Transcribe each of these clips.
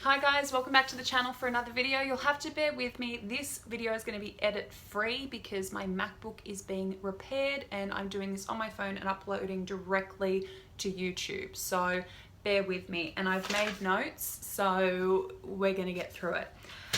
Hi guys, welcome back to the channel for another video. You'll have to bear with me. This video is going to be edit free because my MacBook is being repaired and I'm doing this on my phone and uploading directly to YouTube. So bear with me, and I've made notes, so we're going to get through it.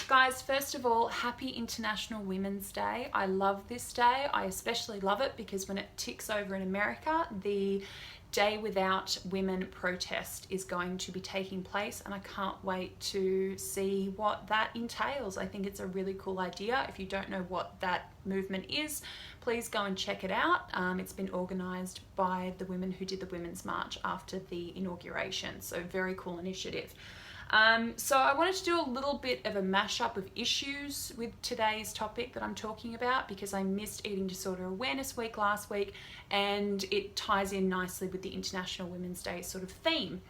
Guys, first of all, happy International Women's Day. I love this day. I especially love it because when it ticks over in America, the Day Without Women protest is going to be taking place, and I can't wait to see what that entails. I think it's a really cool idea. If you don't know what that movement is, please go and check it out. It's been organised by the women who did the Women's March after the inauguration, so very cool initiative. So I wanted to do a little bit of a mashup of issues with today's topic that I'm talking about because I missed Eating Disorder Awareness Week last week, and it ties in nicely with the International Women's Day sort of theme.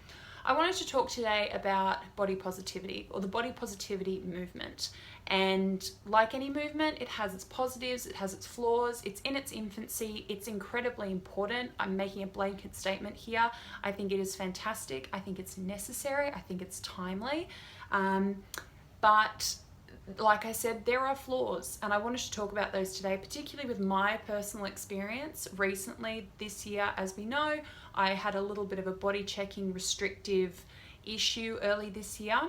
I wanted to talk today about body positivity, or the body positivity movement. And like any movement, it has its positives, it has its flaws, it's in its infancy, it's incredibly important. I'm making a blanket statement here. I think it is fantastic, I think it's necessary, I think it's timely. But like I said, there are flaws, and I wanted to talk about those today, particularly with my personal experience. Recently, this year, as we know, I had a little bit of a body checking restrictive issue early this year,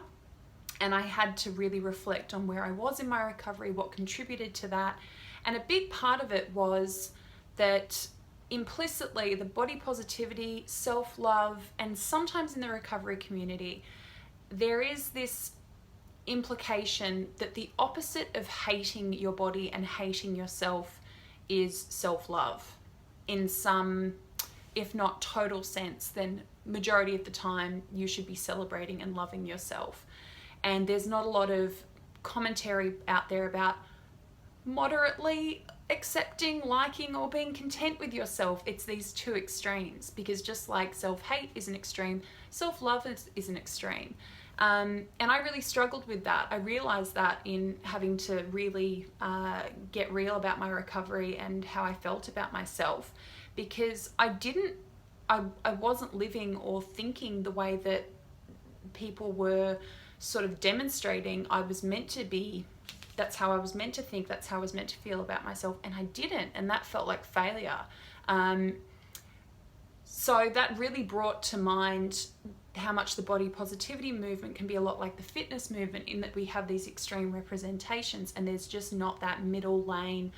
and I had to really reflect on where I was in my recovery, what contributed to that. And a big part of it was that implicitly the body positivity, self-love, and sometimes in the recovery community, there is this implication that the opposite of hating your body and hating yourself is self-love. In some, if not total sense, then majority of the time you should be celebrating and loving yourself. And there's not a lot of commentary out there about moderately accepting, liking, or being content with yourself. It's these two extremes, because just like self-hate is an extreme, self-love is an extreme. And I really struggled with that. I realized that in having to really get real about my recovery and how I felt about myself, because I wasn't living or thinking the way that people were sort of demonstrating I was meant to be. That's how I was meant to think, that's how I was meant to feel about myself, and I didn't, and that felt like failure. So that really brought to mind how much the body positivity movement can be a lot like the fitness movement, in that we have these extreme representations and there's just not that middle lane.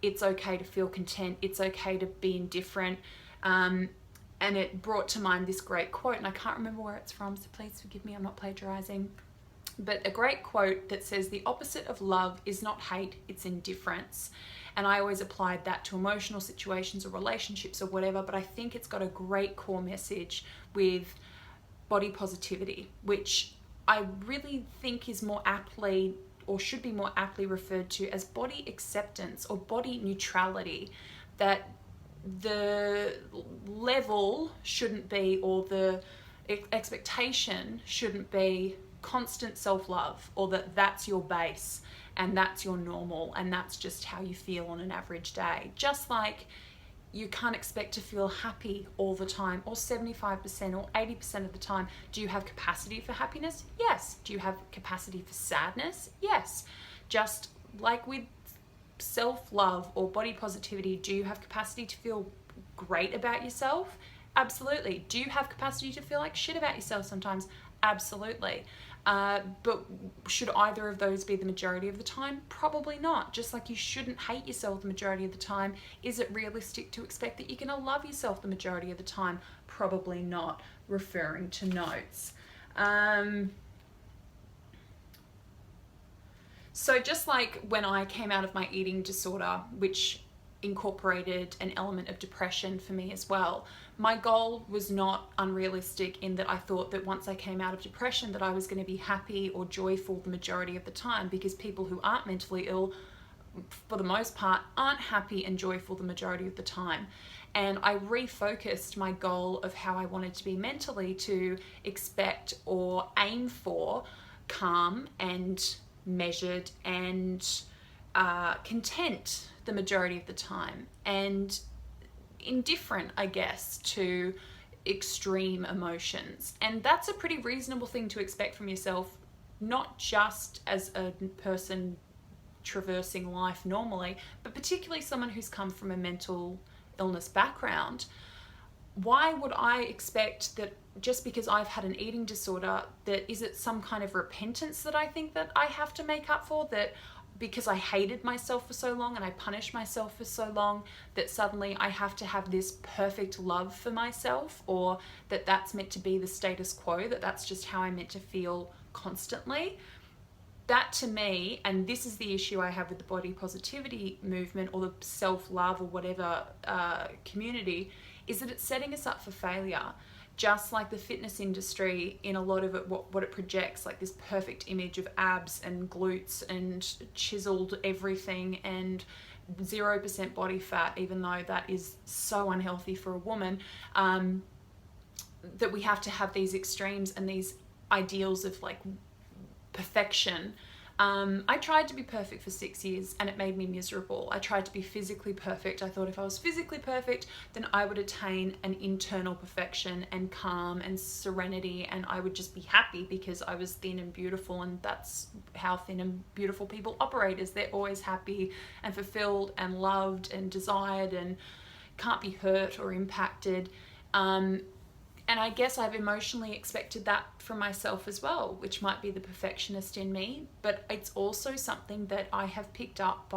It's okay to feel content, it's okay to be indifferent. And it brought to mind this great quote, and I can't remember where it's from, so please forgive me, I'm not plagiarizing. But a great quote that says, the opposite of love is not hate, it's indifference. And I always applied that to emotional situations or relationships or whatever, but I think it's got a great core message with body positivity, which I really think is more aptly, or should be more aptly referred to as body acceptance or body neutrality. That the level shouldn't be, or the expectation shouldn't be constant self-love, or that's your base and that's your normal and that's just how you feel on an average day. Just like you can't expect to feel happy all the time, or 75% or 80% of the time. Do you have capacity for happiness? Yes. Do you have capacity for sadness? Yes. Just like with self-love or body positivity, do you have capacity to feel great about yourself? Absolutely. Do you have capacity to feel like shit about yourself sometimes? Absolutely. But should either of those be the majority of the time? Probably not. Just like you shouldn't hate yourself the majority of the time, is it realistic to expect that you're going to love yourself the majority of the time? Probably not, referring to notes. So just like when I came out of my eating disorder, which incorporated an element of depression for me as well, my goal was not unrealistic, in that I thought that once I came out of depression that I was going to be happy or joyful the majority of the time, because people who aren't mentally ill, for the most part, aren't happy and joyful the majority of the time. And I refocused my goal of how I wanted to be mentally to expect or aim for calm and measured and content the majority of the time, and indifferent, I guess, to extreme emotions. And that's a pretty reasonable thing to expect from yourself not just as a person traversing life normally, but particularly someone who's come from a mental illness background. Why would I expect that just because I've had an eating disorder, that is it some kind of repentance that I think that I have to make up for, that because I hated myself for so long and I punished myself for so long, that suddenly I have to have this perfect love for myself, or that that's meant to be the status quo, that that's just how I'm meant to feel constantly. That to me, and this is the issue I have with the body positivity movement or the self-love or whatever community, is that it's setting us up for failure. Just like the fitness industry, in a lot of it, what it projects, like this perfect image of abs and glutes and chiseled everything and 0% body fat, even though that is so unhealthy for a woman, that we have to have these extremes and these ideals of like perfection. I tried to be perfect for 6 years and it made me miserable. I tried to be physically perfect. I thought if I was physically perfect, then I would attain an internal perfection and calm and serenity, and I would just be happy because I was thin and beautiful, and that's how thin and beautiful people operate, is they're always happy and fulfilled and loved and desired and can't be hurt or impacted. And I guess I've emotionally expected that from myself as well, which might be the perfectionist in me, but it's also something that I have picked up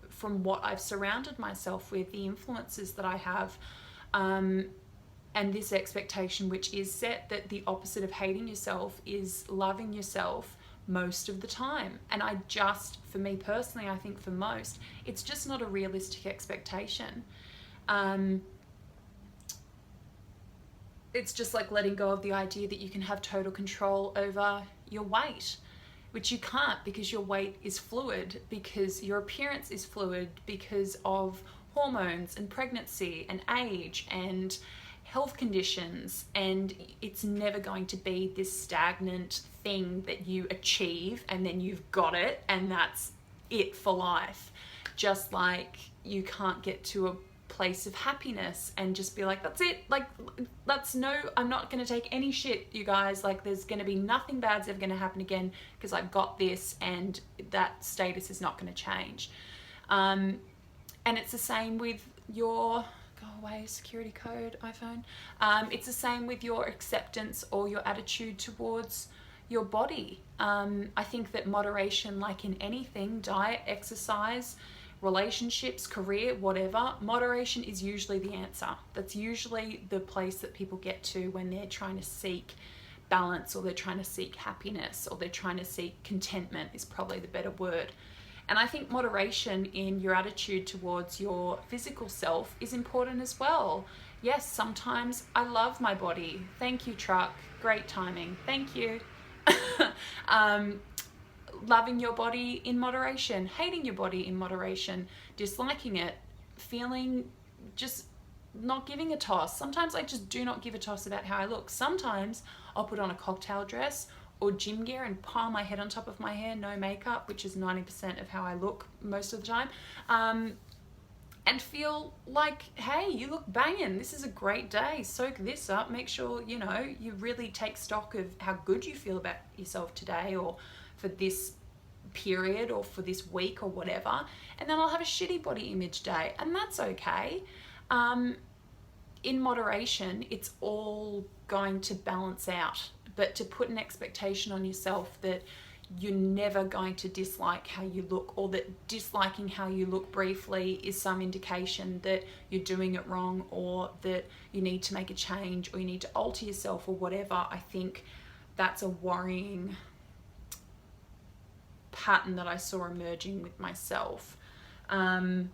from what I've surrounded myself with, the influences that I have, and this expectation which is set that the opposite of hating yourself is loving yourself most of the time. And for me personally, I think for most, it's just not a realistic expectation. It's just like letting go of the idea that you can have total control over your weight, which you can't, because your weight is fluid, because your appearance is fluid, because of hormones and pregnancy and age and health conditions, and it's never going to be this stagnant thing that you achieve and then you've got it and that's it for life. Just like you can't get to a place of happiness and just be like, that's it, like I'm not going to take any shit, you guys, like there's going to be nothing bad's ever going to happen again because I've got this, and that status is not going to change. And it's the same with your go away security code iPhone. It's the same with your acceptance or your attitude towards your body. I think that moderation, like in anything, diet, exercise, relationships, career, whatever, moderation is usually the answer. That's usually the place that people get to when they're trying to seek balance, or they're trying to seek happiness, or they're trying to seek contentment is probably the better word. And I think moderation in your attitude towards your physical self is important as well. Yes, sometimes I love my body. Thank you, truck. Great timing. Thank you. Loving your body in moderation, hating your body in moderation, disliking it, feeling just not giving a toss. Sometimes I just do not give a toss about how I look. Sometimes I'll put on a cocktail dress or gym gear and pile my head on top of my hair, no makeup, which is 90% of how I look most of the time, and feel like, hey, you look banging. This is a great day. Soak this up. Make sure, you really take stock of how good you feel about yourself today, or for this period, or for this week, or whatever. And then I'll have a shitty body image day, and that's okay. In moderation, it's all going to balance out. But to put an expectation on yourself that you're never going to dislike how you look, or that disliking how you look briefly is some indication that you're doing it wrong, or that you need to make a change, or you need to alter yourself, or whatever, I think that's a worrying pattern that I saw emerging with myself. I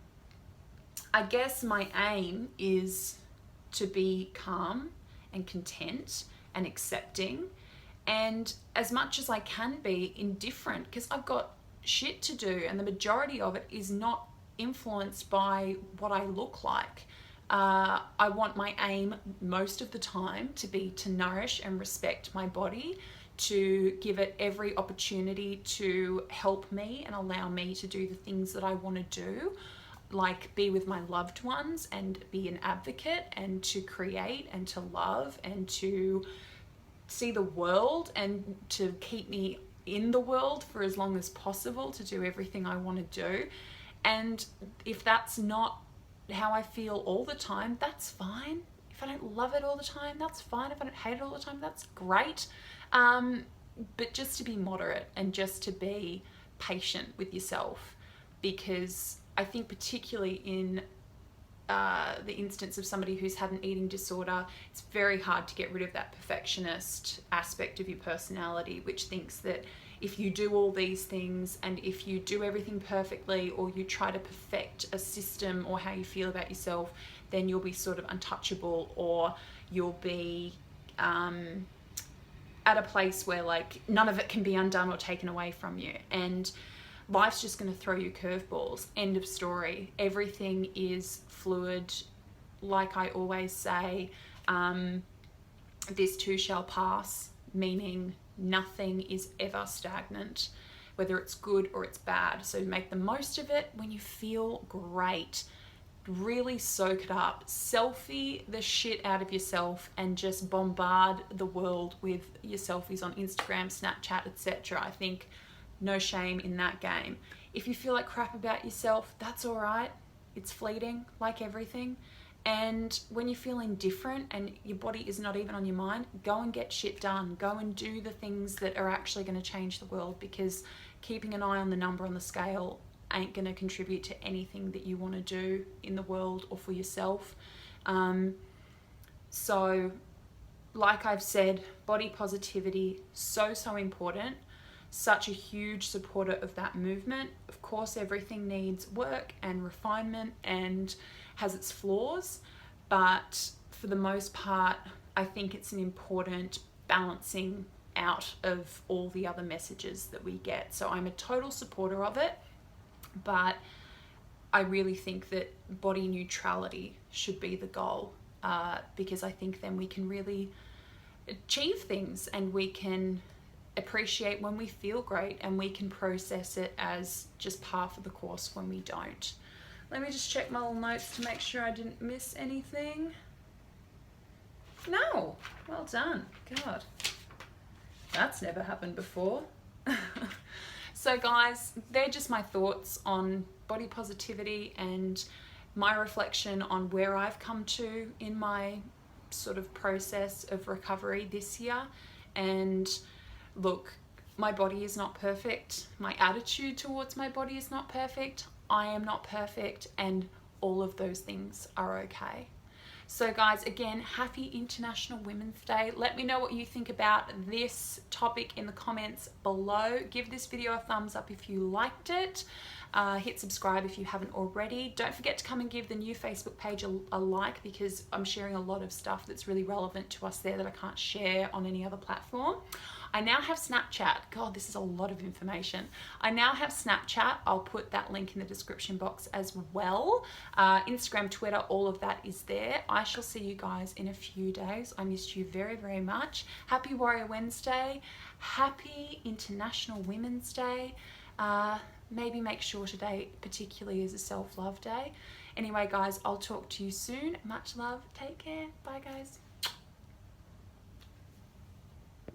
guess my aim is to be calm and content and accepting, and as much as I can be indifferent, because I've got shit to do, and the majority of it is not influenced by what I look like. I want my aim most of the time to be to nourish and respect my body, to give it every opportunity to help me and allow me to do the things that I want to do, like be with my loved ones and be an advocate, and to create and to love and to see the world, and to keep me in the world for as long as possible to do everything I want to do. And if that's not how I feel all the time, that's fine. If I don't love it all the time, that's fine. If I don't hate it all the time, that's great. But just to be moderate and just to be patient with yourself, because I think particularly in the instance of somebody who's had an eating disorder, it's very hard to get rid of that perfectionist aspect of your personality, which thinks that if you do all these things and if you do everything perfectly, or you try to perfect a system or how you feel about yourself, then you'll be sort of untouchable, or you'll be at a place where like none of it can be undone or taken away from you. And life's just going to throw you curveballs. End of story. Everything is fluid. Like I always say, this too shall pass, meaning nothing is ever stagnant, whether it's good or it's bad. So make the most of it when you feel great. Really soak it up. Selfie the shit out of yourself and just bombard the world with your selfies on Instagram, Snapchat, etc. I think no shame in that game. If you feel like crap about yourself, that's all right. It's fleeting, like everything. And when you're feeling different and your body is not even on your mind, go and get shit done. Go and do the things that are actually going to change the world, because keeping an eye on the number on the scale ain't going to contribute to anything that you want to do in the world or for yourself. So, like I've said, body positivity, so important. Such a huge supporter of that movement. Of course, everything needs work and refinement and has its flaws, but for the most part, I think it's an important balancing out of all the other messages that we get. So I'm a total supporter of it, but I really think that body neutrality should be the goal, because I think then we can really achieve things and we can appreciate when we feel great, and we can process it as just par for the course when we don't. Let me just check my little notes to make sure I didn't miss anything. No, well done. God, that's never happened before. So guys, they're just my thoughts on body positivity and my reflection on where I've come to in my sort of process of recovery this year. And look, my body is not perfect. My attitude towards my body is not perfect. I am not perfect, and all of those things are okay. So guys, again, happy International Women's Day. Let me know what you think about this topic in the comments below. Give this video a thumbs up if you liked it. Hit subscribe if you haven't already. Don't forget to come and give the new Facebook page a like, because I'm sharing a lot of stuff that's really relevant to us there that I can't share on any other platform. I now have Snapchat. God, this is a lot of information. I now have Snapchat. I'll put that link in the description box as well. Instagram, Twitter, all of that is there. I shall see you guys in a few days. I missed you very, very much. Happy Warrior Wednesday. Happy International Women's Day. Maybe make sure today particularly is a self-love day. Anyway, guys, I'll talk to you soon. Much love. Take care. Bye, guys.